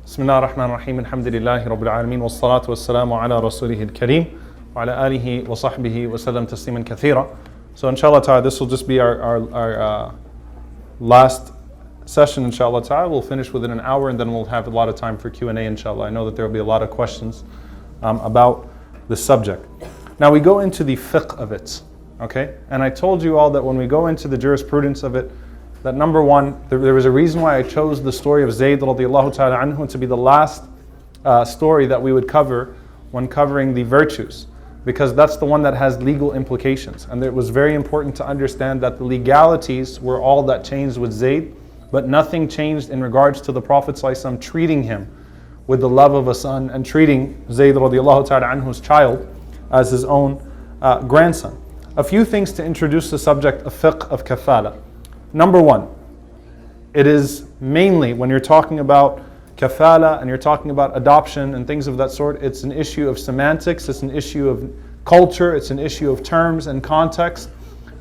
Bismillah ar-Rahman ar-Rahim, alhamdulillahi rabbil alameen, wassalatu wassalamu ala rasulihi al-kareem, wa ala alihi wa sahbihi wa sallam tasliman kathira. So inshallah ta'ala, this will just be our last session, inshallah ta'ala. We'll finish within an hour and then we'll have a lot of time for Q&A, inshallah. I know that there will be a lot of questions about the subject. Now we go into the fiqh of it, okay? And I told you all that when we go into the jurisprudence of it, that number one, there was a reason why I chose the story of Zayd radiallahu ta'ala anhu to be the last story that we would cover when covering the virtues, because that's the one that has legal implications. And it was very important to understand that the legalities were all that changed with Zayd, but nothing changed in regards to the Prophet ﷺ treating him with the love of a son and treating Zayd radiallahu ta'ala anhu's child as his own grandson. A few things to introduce the subject of fiqh of kafala. Number one, it is mainly when you're talking about kafala and you're talking about adoption and things of that sort, it's an issue of semantics, it's an issue of culture, it's an issue of terms and context.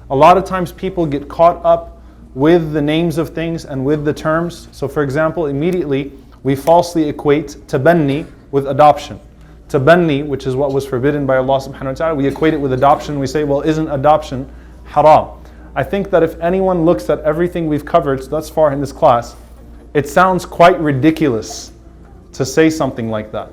A lot of times people get caught up with the names of things and with the terms. So for example, immediately we falsely equate tabanni with adoption. Tabanni, which is what was forbidden by Allah subhanahu wa ta'ala, we equate it with adoption. We say, well, isn't adoption haram? I think that if anyone looks at everything we've covered thus far in this class, it sounds quite ridiculous to say something like that.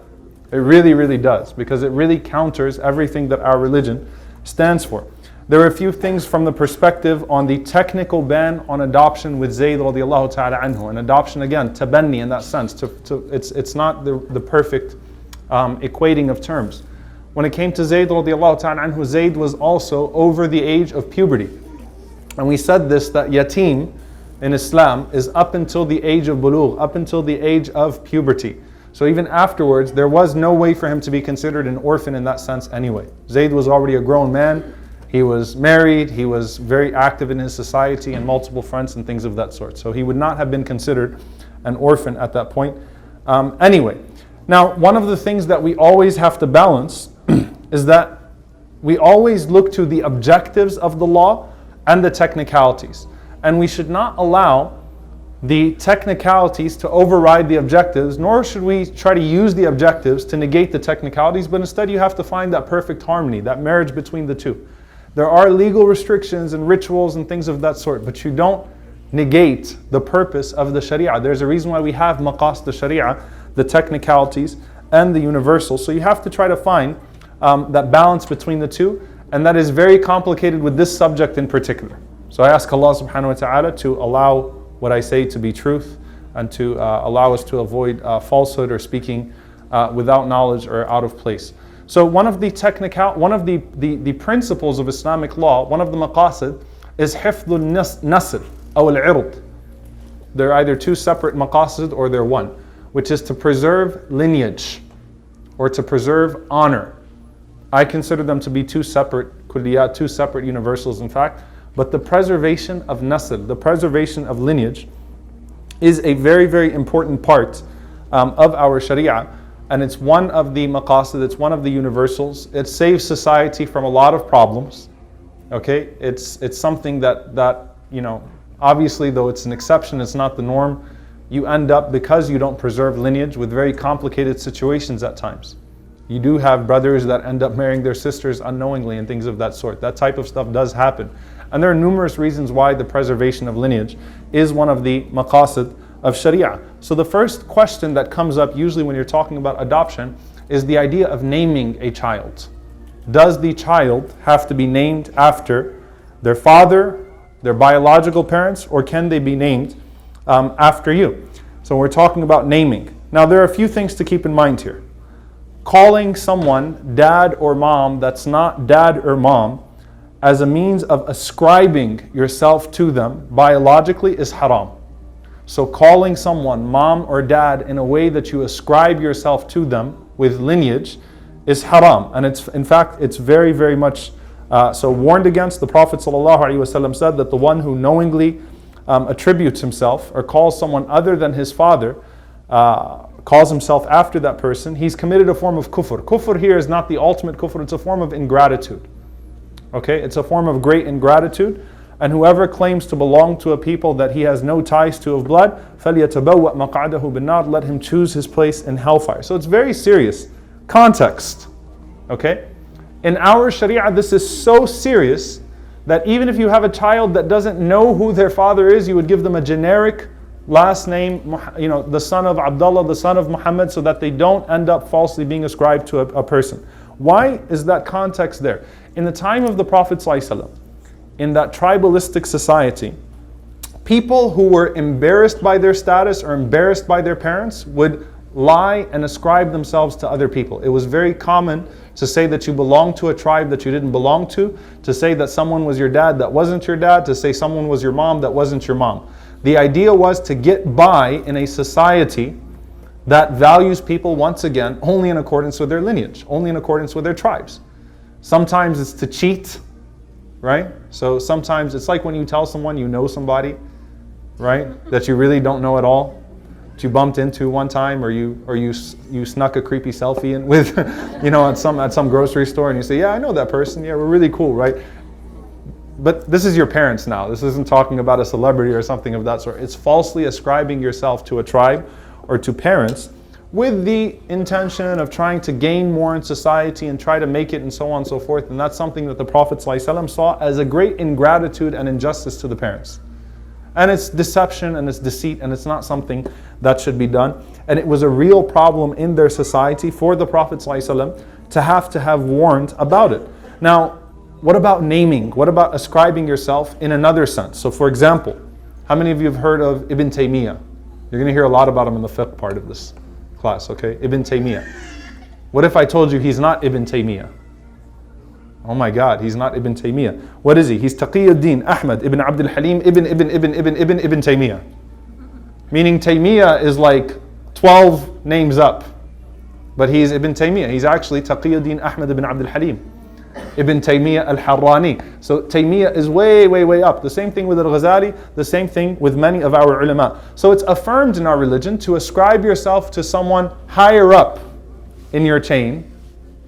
It really, really does, because it really counters everything that our religion stands for. There are a few things from the perspective on the technical ban on adoption with Zayd radiallahu ta'ala anhu. And adoption, again, tabanni in that sense. It's not the perfect equating of terms. When it came to Zayd radiallahu ta'ala anhu, Zayd was also over the age of puberty. And we said this, that yatim in Islam is up until the age of bulugh, up until the age of puberty. So even afterwards, there was no way for him to be considered an orphan in that sense anyway. Zayd was already a grown man, he was married, he was very active in his society in multiple fronts and things of that sort. So he would not have been considered an orphan at that point. Anyway, now one of the things that we always have to balance is that we always look to the objectives of the law and the technicalities. And we should not allow the technicalities to override the objectives, nor should we try to use the objectives to negate the technicalities, but instead you have to find that perfect harmony, that marriage between the two. There are legal restrictions and rituals and things of that sort, but you don't negate the purpose of the Shariah. There's a reason why we have maqasid the Shariah, the technicalities and the universal. So you have to try to find that balance between the two. And that is very complicated with this subject in particular. So I ask Allah subhanahu wa ta'ala to allow what I say to be truth and to allow us to avoid falsehood or speaking without knowledge or out of place. So one of the principles of Islamic law, one of the maqasid, is hifdhul nasl or al-ird. They're either two separate maqasid or they're one, which is to preserve lineage or to preserve honor. I consider them to be two separate kulliyat, two separate universals in fact, but the preservation of nasl, the preservation of lineage, is a very, very important part of our Sharia, and it's one of the maqasid, it's one of the universals. It saves society from a lot of problems. Okay, it's something that you know, obviously though it's an exception, it's not the norm. You end up, because you don't preserve lineage, with very complicated situations at times. You do have brothers that end up marrying their sisters unknowingly and things of that sort. That type of stuff does happen. And there are numerous reasons why the preservation of lineage is one of the maqasid of Sharia. So the first question that comes up usually when you're talking about adoption is the idea of naming a child. Does the child have to be named after their father, their biological parents, or can they be named after you? So we're talking about naming. Now there are a few things to keep in mind here. Calling someone dad or mom that's not dad or mom as a means of ascribing yourself to them biologically is haram. So calling someone mom or dad in a way that you ascribe yourself to them with lineage is haram. And it's very, very much so warned against. The Prophet ﷺ said that the one who knowingly attributes himself or calls someone other than his father, calls himself after that person, he's committed a form of kufr. Kufr here is not the ultimate kufr, it's a form of ingratitude. Okay, it's a form of great ingratitude. And whoever claims to belong to a people that he has no ties to of blood, فَلْيَتَبَوَّأْ مَقْعَدَهُ بِالنَّارِ, let him choose his place in hellfire. So it's very serious. Context. Okay? In our Sharia, this is so serious that even if you have a child that doesn't know who their father is, you would give them a generic last name, the son of Abdullah, the son of Muhammad, so that they don't end up falsely being ascribed to a person. Why is that context there? In the time of the Prophet ﷺ, in that tribalistic society, people who were embarrassed by their status or embarrassed by their parents would lie and ascribe themselves to other people. It was very common to say that you belonged to a tribe that you didn't belong to say that someone was your dad that wasn't your dad, to say someone was your mom that wasn't your mom. The idea was to get by in a society that values people, once again, only in accordance with their lineage, only in accordance with their tribes. Sometimes it's to cheat, right? So sometimes it's like when you tell someone you know somebody, right, that you really don't know at all, that you bumped into one time, or you snuck a creepy selfie in with, at some grocery store, and you say, yeah, I know that person, yeah, we're really cool, right? But this is your parents now. This isn't talking about a celebrity or something of that sort. It's falsely ascribing yourself to a tribe or to parents with the intention of trying to gain more in society and try to make it and so on and so forth. And that's something that the Prophet ﷺ saw as a great ingratitude and injustice to the parents. And it's deception and it's deceit, and it's not something that should be done. And it was a real problem in their society for the Prophet ﷺ to have warned about it. Now, what about naming? What about ascribing yourself in another sense? So for example, how many of you have heard of Ibn Taymiyyah? You're going to hear a lot about him in the fiqh part of this class, okay? Ibn Taymiyyah. What if I told you he's not Ibn Taymiyyah? Oh my God, he's not Ibn Taymiyyah. What is he? He's Taqiyuddin Ahmad ibn Abdul Halim ibn Taymiyyah. Meaning Taymiyyah is like 12 names up. But he's Ibn Taymiyyah. He's actually Taqiyuddin Ahmad ibn Abdul Halim Ibn Taymiyyah al-Harrani. So Taymiyyah is way, way, way up. The same thing with al-Ghazali, the same thing with many of our ulama. So it's affirmed in our religion to ascribe yourself to someone higher up in your chain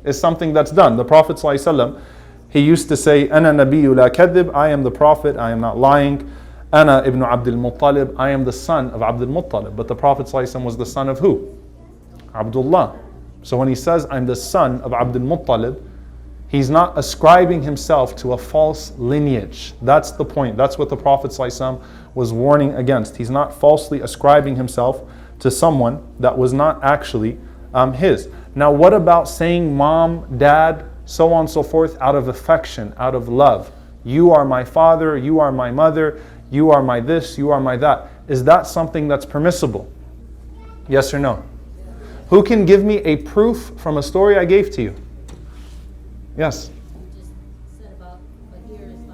is something that's done. The Prophet ﷺ, he used to say, Ana nabiyyu la kadhib, I am the Prophet, I am not lying. Ana ibn Abdul Muttalib, I am the son of Abdul Muttalib. But the Prophet ﷺ was the son of who? Abdullah. So when he says, I'm the son of Abdul Muttalib, he's not ascribing himself to a false lineage. That's the point. That's what the Prophet ﷺ was warning against. He's not falsely ascribing himself to someone that was not actually his. Now what about saying mom, dad, so on and so forth out of affection, out of love? You are my father, you are my mother, you are my this, you are my that. Is that something that's permissible? Yes or no? Who can give me a proof from a story I gave to you? Yes. Just said about Bashir,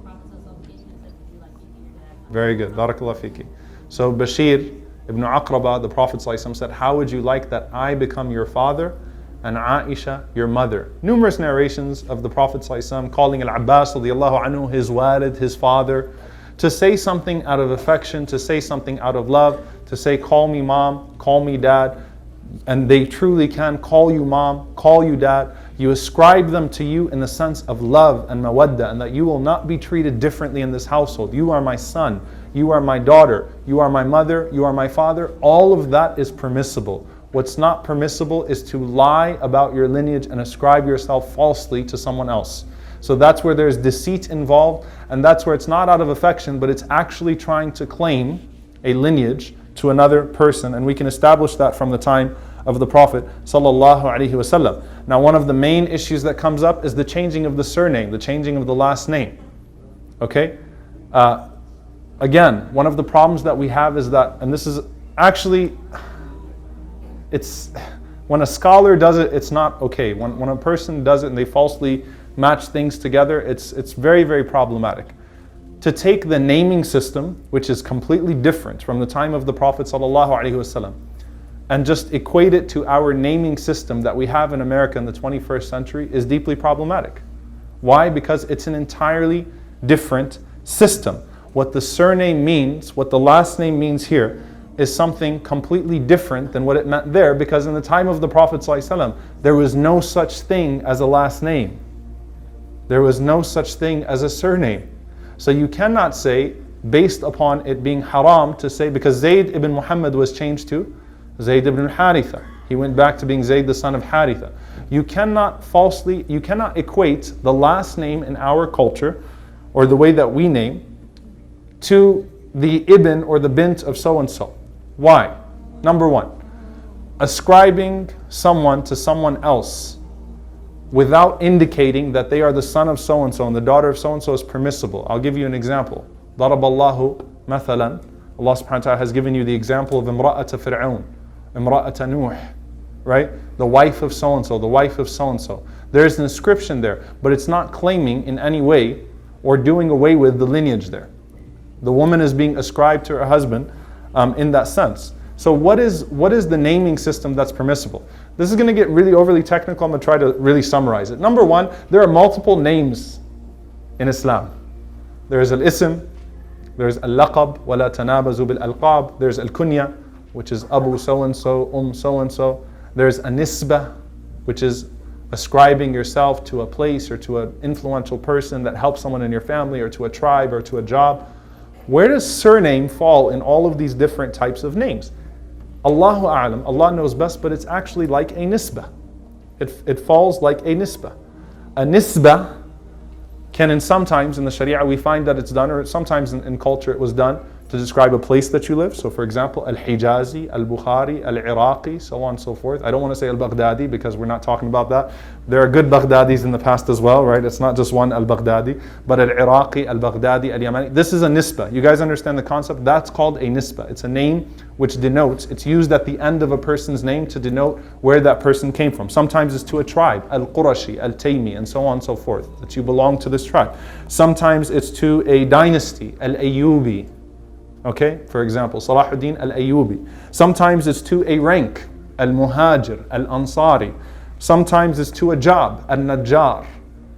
Prophet said, would you like to be your dad? Very good. Barakallah fiki. So Bashir ibn Aqraba, the Prophet ﷺ said, how would you like that I become your father and Aisha your mother? Numerous narrations of the Prophet ﷺ calling Al-Abbas radiyallahu anhu his walid, his father, to say something out of affection, to say something out of love, to say call me mom, call me dad. And they truly can call you mom, call you dad. You ascribe them to you in the sense of love and mawadda, and that you will not be treated differently in this household. You are my son, you are my daughter, you are my mother, you are my father. All of that is permissible. What's not permissible is to lie about your lineage and ascribe yourself falsely to someone else. So that's where there's deceit involved, and that's where it's not out of affection, but it's actually trying to claim a lineage to another person. And we can establish that from the time of the Prophet sallallahu alaihi wasallam. Now one of the main issues that comes up is the changing of the surname, the changing of the last name. Okay? Again, one of the problems that we have is that, and this is actually, it's when a scholar does it, it's not okay. When a person does it and they falsely match things together, it's very, very problematic. To take the naming system, which is completely different from the time of the Prophet ﷺ, and just equate it to our naming system that we have in America in the 21st century is deeply problematic. Why? Because it's an entirely different system. What the surname means, what the last name means here, is something completely different than what it meant there, because in the time of the Prophet ﷺ, there was no such thing as a last name. There was no such thing as a surname. So you cannot say, based upon it being haram, to say, because Zayd ibn Muhammad was changed to Zayd ibn Harithah. He went back to being Zayd the son of Haritha. You cannot equate the last name in our culture, or the way that we name, to the ibn or the bint of so-and-so. Why? Number one, ascribing someone to someone else without indicating that they are the son of so-and-so and the daughter of so-and-so is permissible. I'll give you an example. ضرب الله مثلا. Allah subhanahu wa ta'ala has given you the example of imra'ata Fir'aun, imra'ata Nuh, right? The wife of so-and-so, the wife of so-and-so. There's an inscription there, but it's not claiming in any way or doing away with the lineage there. The woman is being ascribed to her husband in that sense. So what is the naming system that's permissible? This is going to get really overly technical. I'm going to try to really summarize it. Number one, there are multiple names in Islam. There's al-ism, there's al-laqab, وَلَا تَنَابَزُوا بِالْأَلْقَابِ. There's al-kunya, which is Abu so-and-so, so-and-so. There's a nisbah, which is ascribing yourself to a place or to an influential person that helps someone in your family or to a tribe or to a job. Where does surname fall in all of these different types of names? Allahu a'lam, Allah knows best, but it's actually like a nisbah. It falls like a nisbah. A nisbah can, sometimes in the Shariah we find that it's done, or sometimes in culture it was done to describe a place that you live. So for example, Al-Hijazi, Al-Bukhari, Al-Iraqi, so on and so forth. I don't want to say Al-Baghdadi because we're not talking about that. There are good Baghdadis in the past as well, right? It's not just one Al-Baghdadi, but Al-Iraqi, Al-Baghdadi, Al-Yamani. This is a nisbah. You guys understand the concept? That's called a nisbah. It's a name which denotes, it's used at the end of a person's name to denote where that person came from. Sometimes it's to a tribe, Al-Qurashi, Al-Taymi, and so on and so forth, that you belong to this tribe. Sometimes it's to a dynasty, Al-Ayyubi. Okay, for example, Salahuddin al-Ayyubi. Sometimes it's to a rank, al-Muhajir, al-Ansari. Sometimes it's to a job, al-Najjar,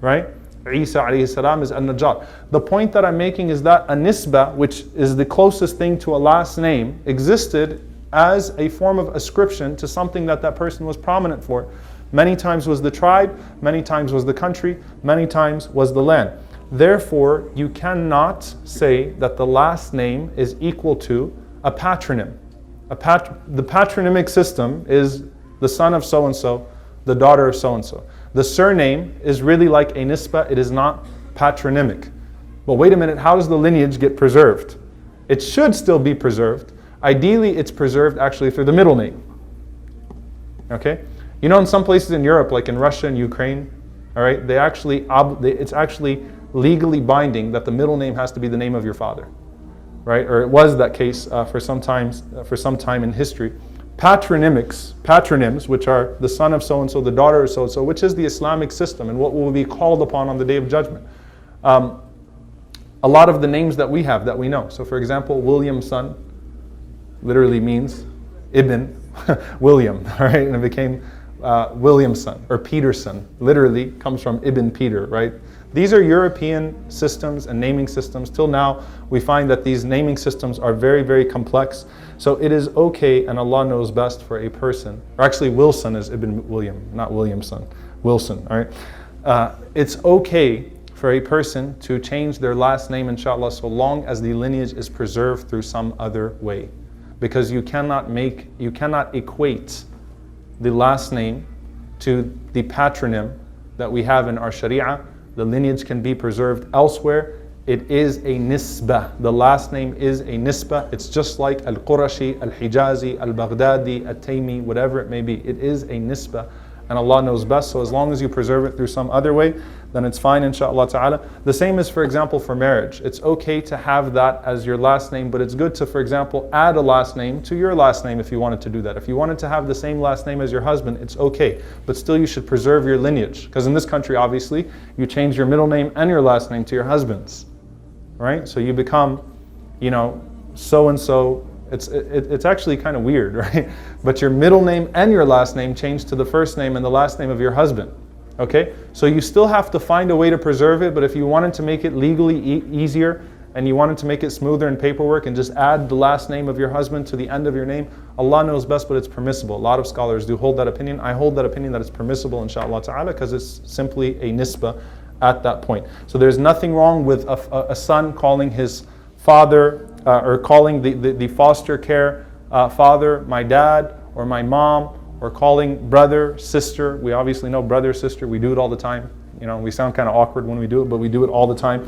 right? Isa alayhi salam is al-Najjar. The point that I'm making is that a nisbah, which is the closest thing to a last name, existed as a form of ascription to something that that person was prominent for. Many times was the tribe, many times was the country, many times was the land. Therefore, you cannot say that the last name is equal to a patronym. The patronymic system is the son of so-and-so, the daughter of so-and-so. The surname is really like a nisbah, it is not patronymic. But wait a minute, how does the lineage get preserved? It should still be preserved. Ideally, it's preserved actually through the middle name. Okay? You know, in some places in Europe, like in Russia and Ukraine, all right, it's actually legally binding that the middle name has to be the name of your father, right? Or it was that case for some time in history. Patronyms, which are the son of so-and-so, the daughter of so-and-so, which is the Islamic system and what will be called upon on the Day of Judgment. A lot of the names that we have, that we know. So for example, William's son literally means Ibn William, all right? And it became William's son, or Peter's son, literally comes from Ibn Peter, right? These are European systems and naming systems. Till now, we find that these naming systems are very, very complex. So it is okay, and Allah knows best for a person, or actually Wilson is Ibn William, not Williamson, Wilson, all right? It's okay for a person to change their last name, inshallah, so long as the lineage is preserved through some other way. Because you cannot equate the last name to the patronym that we have in our Sharia. The lineage can be preserved elsewhere. It is a nisbah. The last name is a nisbah. It's just like Al-Qurashi, Al-Hijazi, Al-Baghdadi, Al-Taymi, whatever it may be. It is a nisbah. And Allah knows best. So as long as you preserve it through some other way, then it's fine, inshaAllah ta'ala. The same is, for example, for marriage. It's okay to have that as your last name, but it's good to, for example, add a last name to your last name if you wanted to do that. If you wanted to have the same last name as your husband, it's okay. But still you should preserve your lineage. Because in this country, obviously, you change your middle name and your last name to your husband's. Right? So you become, so-and-so. It's actually kind of weird, right? But your middle name and your last name change to the first name and the last name of your husband. Okay? So you still have to find a way to preserve it, but if you wanted to make it legally easier and you wanted to make it smoother in paperwork and just add the last name of your husband to the end of your name, Allah knows best, but it's permissible. A lot of scholars do hold that opinion. I hold that opinion that it's permissible, inshaAllah ta'ala, because it's simply a nisbah at that point. So there's nothing wrong with a son calling his father or calling the foster care father, my dad or my mom, or calling brother, sister. We obviously know brother, sister. We do it all the time. You know, we sound kind of awkward when we do it, but we do it all the time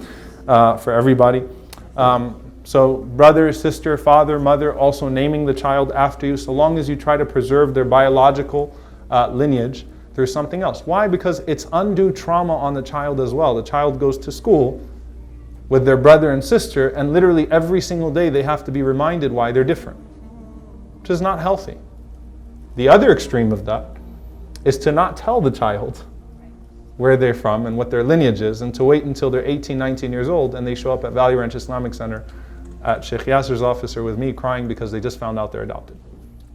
for everybody. So brother, sister, father, mother, also naming the child after you, so long as you try to preserve their biological lineage through something else. Why? Because it's undue trauma on the child as well. The child goes to school with their brother and sister, and literally every single day they have to be reminded why they're different, which is not healthy. The other extreme of that is to not tell the child where they're from and what their lineage is, and to wait until they're 18, 19 years old and they show up at Valley Ranch Islamic Center at Sheikh Yasser's office or with me crying because they just found out they're adopted.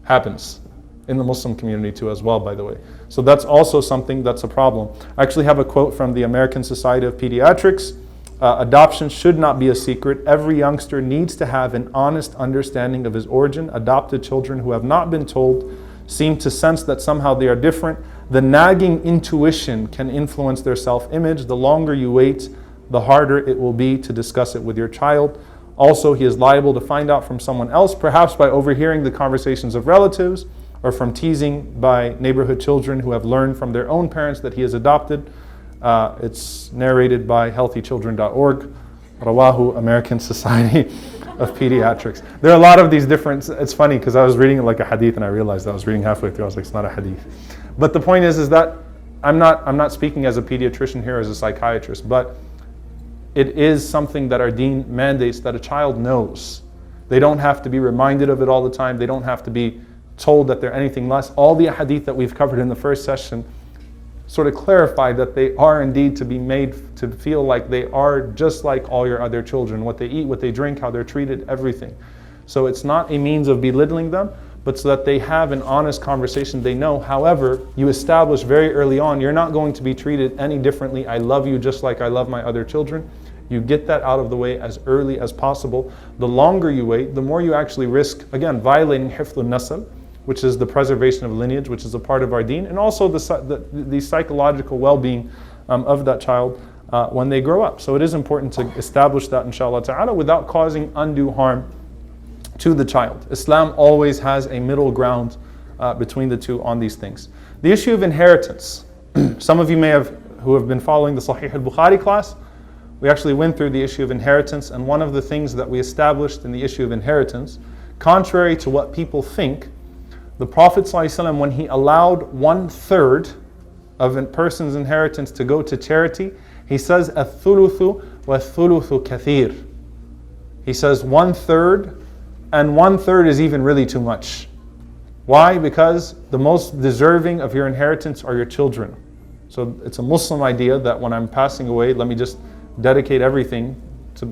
Happens in the Muslim community too as well, by the way. So that's also something that's a problem. I actually have a quote from the American Society of Pediatrics. Adoption should not be a secret. Every youngster needs to have an honest understanding of his origin. Adopted children who have not been told seem to sense that somehow they are different. The nagging intuition can influence their self-image. The longer you wait, the harder it will be to discuss it with your child. Also, he is liable to find out from someone else, perhaps by overhearing the conversations of relatives or from teasing by neighborhood children who have learned from their own parents that he is adopted. It's narrated by healthychildren.org, Rawahu, American Society of Pediatrics. There are a lot of these different, it's funny because I was reading it like a hadith and I realized I was reading halfway through, I was like, it's not a hadith. But the point is that I'm not speaking as a pediatrician here, as a psychiatrist, but it is something that our deen mandates that a child knows. They don't have to be reminded of it all the time. They don't have to be told that they're anything less. All the hadith that we've covered in the first session sort of clarify that they are indeed to be made to feel like they are just like all your other children. What they eat, what they drink, how they're treated, everything. So it's not a means of belittling them, but so that they have an honest conversation. They know, however, you establish very early on, you're not going to be treated any differently. I love you just like I love my other children. You get that out of the way as early as possible. The longer you wait, the more you actually risk, again, violating hifdhun nasl, which is the preservation of lineage, which is a part of our deen, and also the psychological well-being of that child when they grow up. So it is important to establish that, inshallah ta'ala, without causing undue harm to the child. Islam always has a middle ground between the two on these things. The issue of inheritance. Some of you who have been following the Sahih al-Bukhari class, we actually went through the issue of inheritance, and one of the things that we established in the issue of inheritance, contrary to what people think, the Prophet ﷺ, when he allowed 1/3 of a person's inheritance to go to charity, he says, "Ath-thuluthu wa-thuluthu kathir." He says 1/3, and 1/3 is even really too much. Why? Because the most deserving of your inheritance are your children. So it's a Muslim idea that when I'm passing away, let me just dedicate everything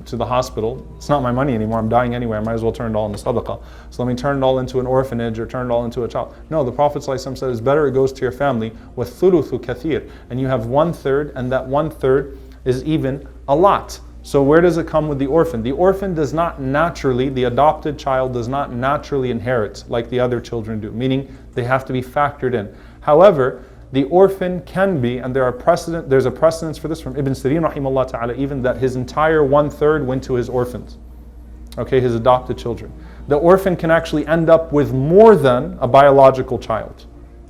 to the hospital. It's not my money anymore. I'm dying anyway. I might as well turn it all into sadaqah. So let me turn it all into an orphanage or turn it all into a child. No, the Prophet ﷺ said it's better it goes to your family with thuluthu kathir. And you have 1/3, and that 1/3 is even a lot. So where does it come with the orphan? The orphan does not naturally, the adopted child does not naturally inherit like the other children do, meaning they have to be factored in. However, the orphan can be, and there's a precedence for this from Ibn Sirin rahimahullah ta'ala, even that his entire 1/3 went to his orphans, okay, his adopted children. The orphan can actually end up with more than a biological child,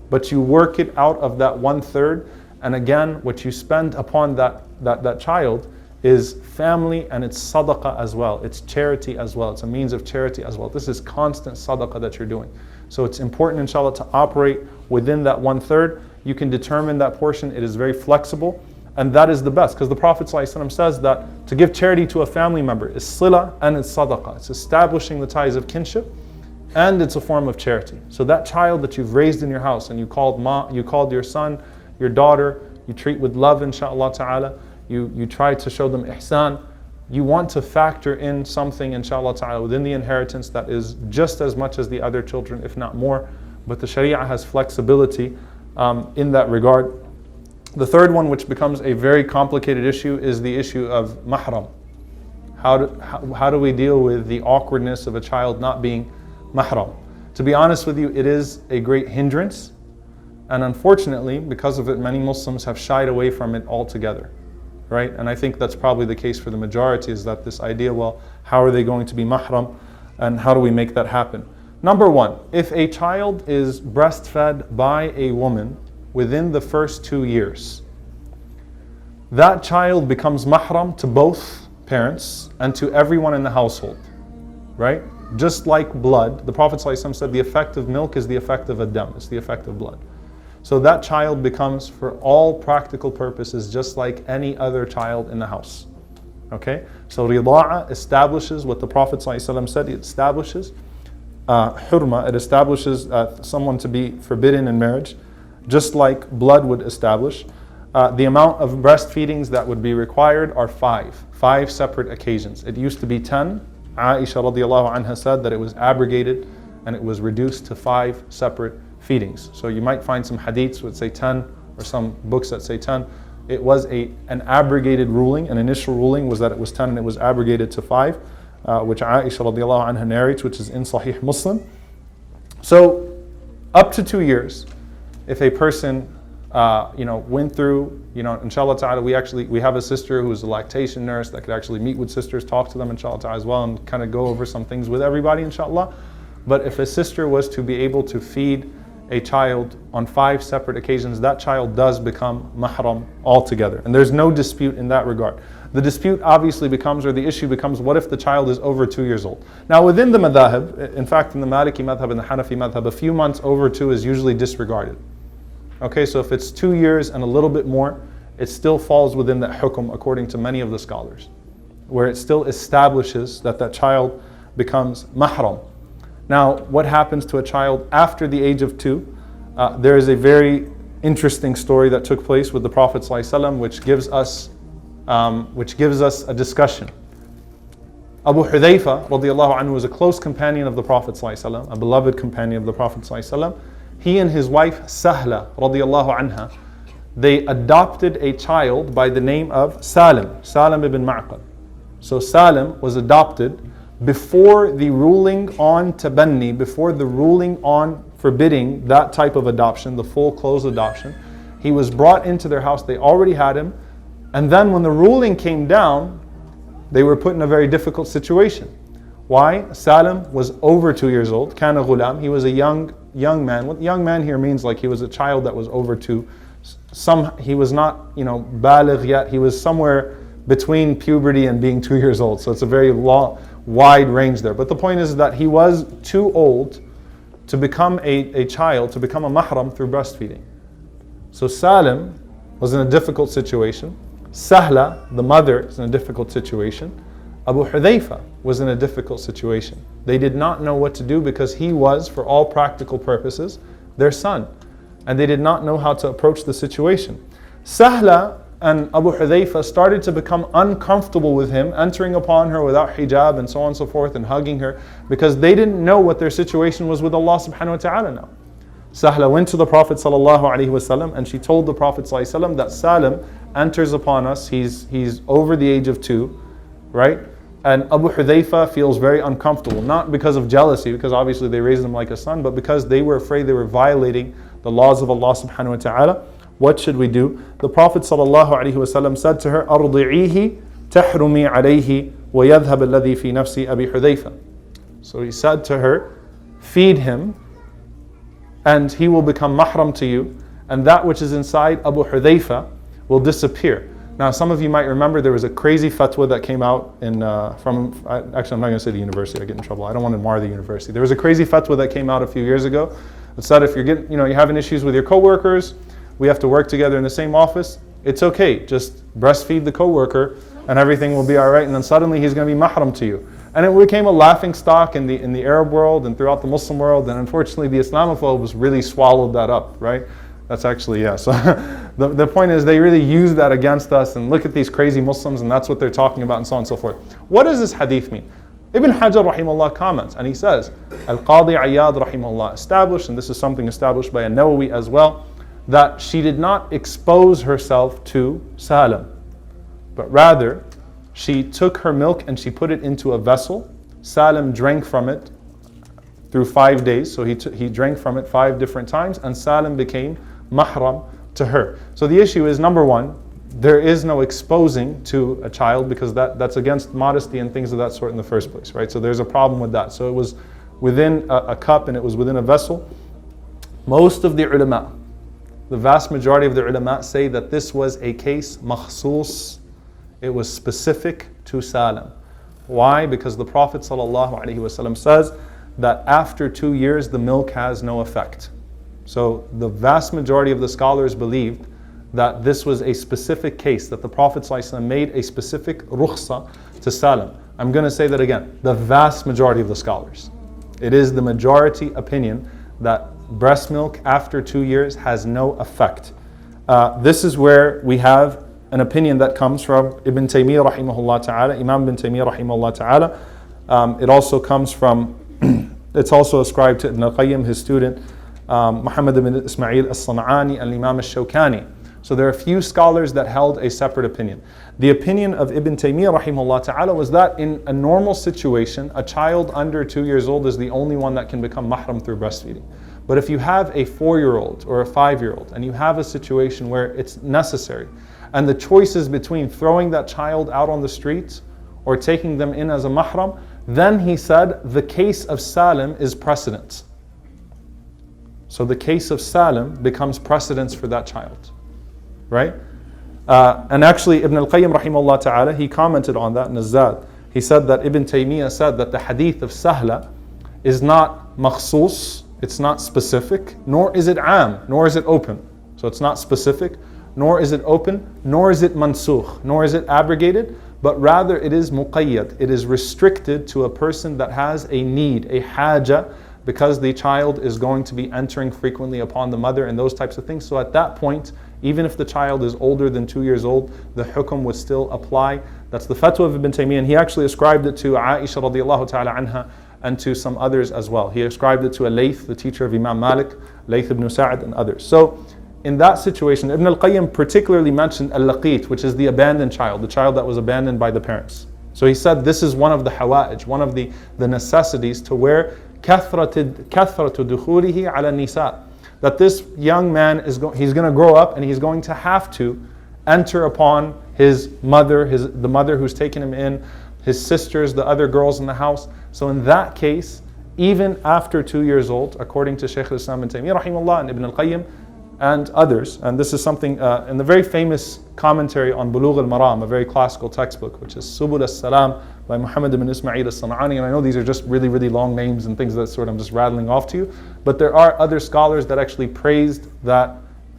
but you work it out of that 1/3, and again, what you spend upon that child is family, and it's sadaqah as well, it's charity as well, it's a means of charity as well. This is constant sadaqah that you're doing. So it's important, inshallah, to operate within that 1/3. You can determine that portion. It is very flexible, and that is the best, because the Prophet ﷺ says that to give charity to a family member is sila and it's sadaqah. It's establishing the ties of kinship, and it's a form of charity. So that child that you've raised in your house, and you called your son, your daughter, you treat with love, inshallah ta'ala, you try to show them ihsan, you want to factor in something, inshallah ta'ala, within the inheritance that is just as much as the other children, if not more. But the Shariah has flexibility in that regard. The third one, which becomes a very complicated issue, is the issue of Mahram. How do we deal with the awkwardness of a child not being Mahram? To be honest with you, it is a great hindrance, and unfortunately, because of it, many Muslims have shied away from it altogether. right? And I think that's probably the case for the majority, is that this idea, well, how are they going to be mahram, and how do we make that happen? Number one, if a child is breastfed by a woman within the first 2 years, that child becomes mahram to both parents and to everyone in the household, right? Just like blood, the Prophet ﷺ said the effect of milk is the effect of a dam, it's the effect of blood. So that child becomes, for all practical purposes, just like any other child in the house. Okay? So rida'a establishes what the Prophet ﷺ said, it establishes hurma, it establishes someone to be forbidden in marriage, just like blood would establish. The amount of breastfeedings that would be required are five separate occasions. It used to be 10. Aisha radiallahu anha said that it was abrogated and it was reduced to 5 separate feedings. So you might find some hadiths would say 10, or some books that say 10. It was an abrogated ruling. An initial ruling was that it was 10 and it was abrogated to 5, which Aisha radiallahu anha narrates, which is in Sahih Muslim. So up to 2 years, if a person went through, inshallah ta'ala, we have a sister who's a lactation nurse that could actually meet with sisters, talk to them inshallah ta'ala as well, and kind of go over some things with everybody inshallah. But if a sister was to be able to feed a child on 5 separate occasions, that child does become mahram altogether. And there's no dispute in that regard. The dispute obviously becomes, or the issue becomes, what if the child is over 2 years old? Now within the madhahib, in fact in the Maliki madhab and the Hanafi madhab, a few months over 2 is usually disregarded. Okay, so if it's 2 years and a little bit more, it still falls within that hukum according to many of the scholars, where it still establishes that that child becomes mahram. Now, what happens to a child after the age of 2? There is a very interesting story that took place with the Prophet ﷺ, which gives us a discussion. Abu Hudayfa radiallahu anhu was a close companion of the Prophet ﷺ, a beloved companion of the Prophet ﷺ. He and his wife Sahla radiallahu anha, they adopted a child by the name of Salim ibn Ma'qal. So Salim was adopted before the ruling on tabanni, before the ruling on forbidding that type of adoption, the full closed adoption. He was brought into their house, they already had him, and then when the ruling came down, they were put in a very difficult situation. Why? Salim was over 2 years old, kana ghulam, he was a young man. What young man here means, like he was a child that was over 2. He was not, baligh yet, he was somewhere between puberty and being 2 years old. So it's a very wide range there. But the point is that he was too old to become a child, to become a mahram through breastfeeding. So Salim was in a difficult situation. Sahla, the mother, is in a difficult situation. Abu Hudayfa was in a difficult situation. They did not know what to do because he was, for all practical purposes, their son. And they did not know how to approach the situation. Sahla and Abu Hudayfa started to become uncomfortable with him, entering upon her without hijab and so on and so forth, and hugging her, because they didn't know what their situation was with Allah subhanahu wa ta'ala now. Sahla went to the Prophet sallallahu alaihi wasallam, and she told the Prophet sallallahu alaihi wasallam that Salim enters upon us, he's over the age of 2, right? And Abu Hudayfa feels very uncomfortable, not because of jealousy, because obviously they raised him like a son, but because they were afraid they were violating the laws of Allah subhanahu wa ta'ala. What should we do? The Prophet ﷺ said to her, أرضعيه تحرمي عليه ويذهب الذي في نفس أبي حذيفة. So he said to her, feed him and he will become mahram to you, and that which is inside Abu Hudayfa will disappear. Now some of you might remember there was a crazy fatwa that came out actually I'm not going to say the university, I get in trouble. I don't want to mar the university. There was a crazy fatwa that came out a few years ago that said if you're having issues with your coworkers, we have to work together in the same office, it's okay, just breastfeed the coworker and everything will be alright, and then suddenly he's going to be mahram to you. And it became a laughing stock in the Arab world and throughout the Muslim world, and unfortunately the Islamophobes really swallowed that up, right? That's actually, yeah. So the point is they really use that against us, and look at these crazy Muslims, and that's what they're talking about, and so on and so forth. What does this hadith mean? Ibn Hajar rahimahullah comments, and he says, Al-Qadi Iyad rahimahullah established, and this is something established by An-Nawawi as well, that she did not expose herself to Salim, but rather she took her milk and she put it into a vessel. Salim drank from it through 5 days, so he drank from it 5 different times, and Salim became mahram to her. So the issue is, number one, there is no exposing to a child because that's against modesty and things of that sort in the first place, right? So there's a problem with that. So it was within a cup and it was within a vessel. Most of the ulama, the vast majority of the ulama say that this was a case makhsus. It was specific to Salam. Why? Because the Prophet ﷺ says that after 2 years the milk has no effect. So the vast majority of the scholars believed that this was a specific case, that the Prophet ﷺ made a specific rukhsa to Salam. I'm going to say that again, the vast majority of the scholars. It is the majority opinion that breast milk after 2 years has no effect. This is where we have an opinion that comes from Ibn Taymiyyah rahimahullah ta'ala, Imam Ibn Taymiyyah rahimahullah ta'ala. It also comes from, it's also ascribed to Ibn al-Qayyim, his student, Muhammad ibn Ismail as-San'ani and Imam al-Shawkani. So there are a few scholars that held a separate opinion. The opinion of Ibn Taymiyyah rahimahullah ta'ala was that in a normal situation, a child under 2 years old is the only one that can become mahram through breastfeeding. But if you have a 4-year-old or a 5-year-old and you have a situation where it's necessary, and the choice is between throwing that child out on the streets or taking them in as a mahram, then he said the case of Salim is precedence. So the case of Salim becomes precedence for that child. Right? And actually Ibn al-Qayyim rahimahullah ta'ala, he commented on that in Zad. He said that Ibn Taymiyyah said that the hadith of Sahla is not makhsus, it's not specific, nor is it am, nor is it open. So it's not specific, nor is it open, nor is it mansukh, nor is it abrogated, but rather it is muqayyad. It is restricted to a person that has a need, a haja, because the child is going to be entering frequently upon the mother and those types of things. So at that point, even if the child is older than 2 years old, the hukum would still apply. That's the fatwa of Ibn Taymiyyah, and he actually ascribed it to Aisha radiallahu ta'ala anha and to some others as well. He ascribed it to a Layth, the teacher of Imam Malik, Layth ibn Sa'd and others. So in that situation, Ibn al-Qayyim particularly mentioned al-laqit, which is the abandoned child, the child that was abandoned by the parents. So he said this is one of the hawa'ij, one of the necessities to where kathratu dukhurihi ala nisa, that this young man he's going to grow up and he's going to have to enter upon his mother, the mother who's taken him in, his sisters, the other girls in the house. So in that case, even after 2 years old, according to Shaykh al-Islam ibn Taymiyyah rahimahullah and Ibn al-Qayyim and others, and this is something in the very famous commentary on Bulugh al-Maram, a very classical textbook, which is Subul as-Salam by Muhammad ibn Ismail as-San'ani, and I know these are just really, really long names and things of that sort I'm just rattling off to you, but there are other scholars that actually praised that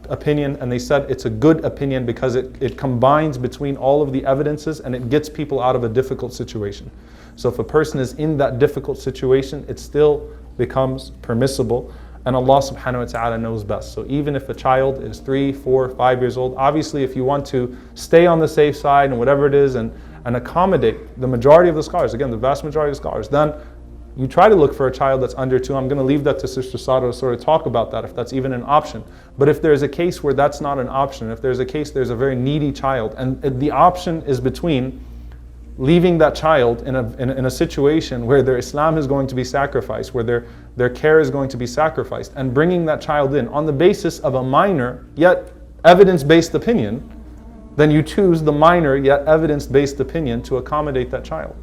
opinion, and they said it's a good opinion because it combines between all of the evidences and it gets people out of a difficult situation. So if a person is in that difficult situation, it still becomes permissible, and Allah subhanahu wa ta'ala knows best. So even if a child is 3, 4, 5 years old, obviously if you want to stay on the safe side and whatever it is and accommodate the majority of the scholars, again the vast majority of the scholars, then you try to look for a child that's under 2. I'm going to leave that to Sister Sada to sort of talk about that if that's even an option. But if there's a case where that's not an option, if there's a case there's a very needy child and the option is between leaving that child in a situation where their Islam is going to be sacrificed, where their care is going to be sacrificed, and bringing that child in on the basis of a minor yet evidence-based opinion, then you choose the minor yet evidence-based opinion to accommodate that child.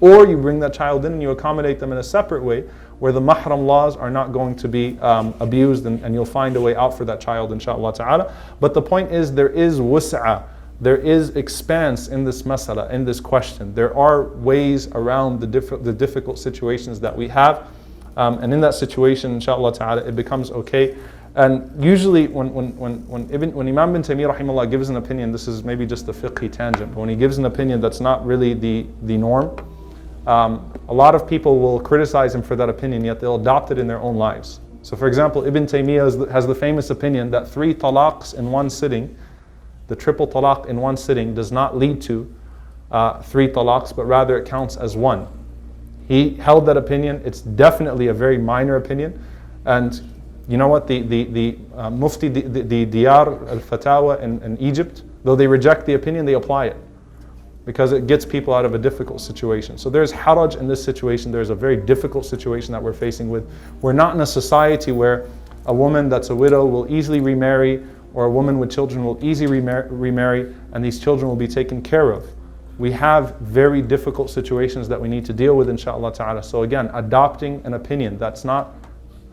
Or you bring that child in and you accommodate them in a separate way where the mahram laws are not going to be abused, and you'll find a way out for that child inshaAllah ta'ala. But the point is, there is wus'a, there is expanse in this masala, in this question. There are ways around the difficult situations that we have, and in that situation inshaAllah ta'ala it becomes okay. And usually when Imam bin Taymiyyah rahimahullah gives an opinion, this is maybe just a fiqhi tangent, but when he gives an opinion that's not really the norm, a lot of people will criticize him for that opinion, yet they'll adopt it in their own lives. So for example, Ibn Taymiyyah has the famous opinion that 3 talaqs in one sitting, the triple talaq in one sitting, does not lead to 3 talaqs, but rather it counts as 1. He held that opinion. It's definitely a very minor opinion, and you know what, the Mufti, the Diyar al-Fatawa in Egypt, though they reject the opinion, they apply it because it gets people out of a difficult situation. So there's haraj in this situation. There's a very difficult situation that we're facing with. We're not in a society where a woman that's a widow will easily remarry, or a woman with children will easily remarry, and these children will be taken care of. We have very difficult situations that we need to deal with, inshaAllah ta'ala. So again, adopting an opinion that's not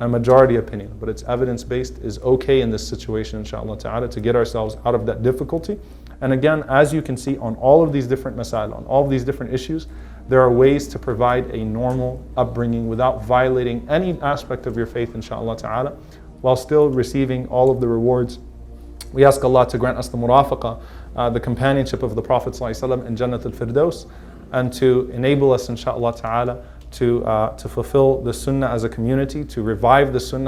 a majority opinion, but it's evidence-based, is okay in this situation, inshaAllah ta'ala, to get ourselves out of that difficulty. And again, as you can see on all of these different masail, on all of these different issues, there are ways to provide a normal upbringing without violating any aspect of your faith, inshaAllah ta'ala, while still receiving all of the rewards. We ask Allah to grant us the murafaqah, the companionship of the Prophet ﷺ in Jannat al-Firdaus, and to enable us, inshaAllah ta'ala, to fulfill the sunnah as a community, to revive the sunnah